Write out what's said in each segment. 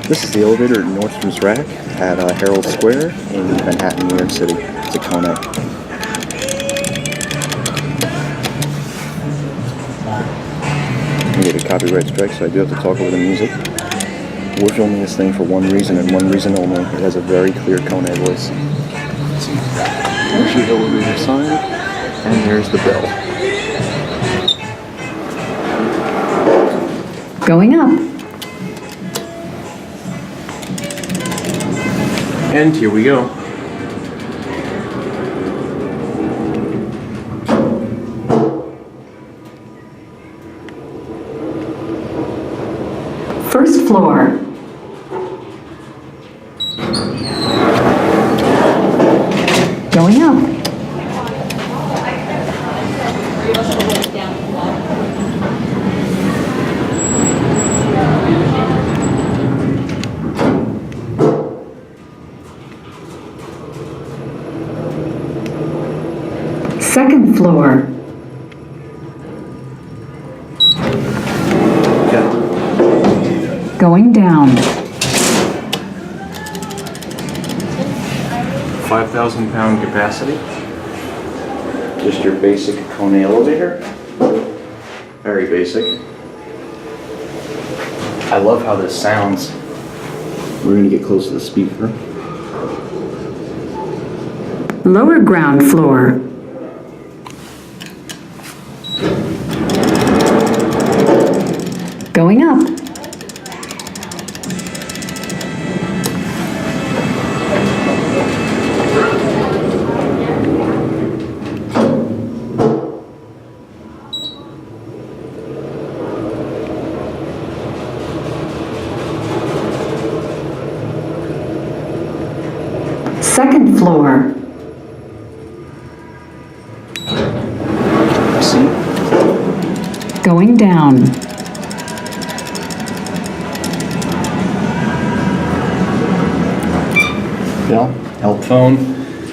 This is the elevator at Nordstrom's Rack at Herald Square in Manhattan, New York City. It's a KONE. I get a copyright strike, so I do have to talk over the music. We're filming this thing for one reason and one reason only. It has a very clear KONE voice. There's your elevator sign, and there's the bell. Going up. And here we go. First floor. Going up. Second floor. Going down. 5,000 pound capacity. Just your basic KONE elevator. Very basic. I love how this sounds. We're gonna get close to the speaker. Lower ground floor. Going up. Second floor. See? Going down. Bell, help phone.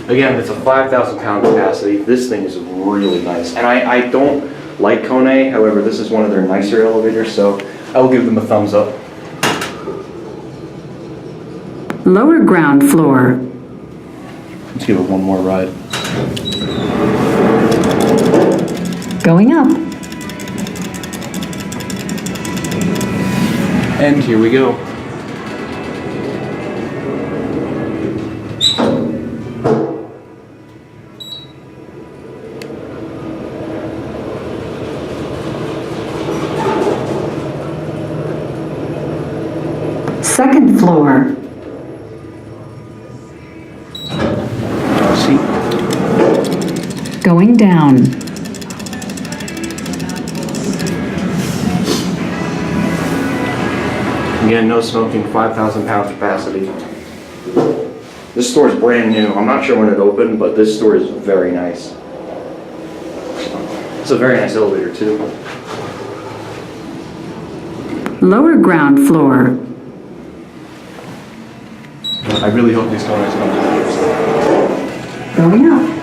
Again, it's a 5,000 pound capacity. This thing is really nice. And I don't like KONE, however, this is one of their nicer elevators, so I will give them a thumbs up. Lower ground floor. Let's give it one more ride. Going up. And here we go. Second floor. See? Going down. Again, no smoking, 5,000 pound capacity. This store is brand new. I'm not sure when it opened, but this store is very nice. It's a very nice elevator too. Lower ground floor. I really hope these KONEs come to Going up.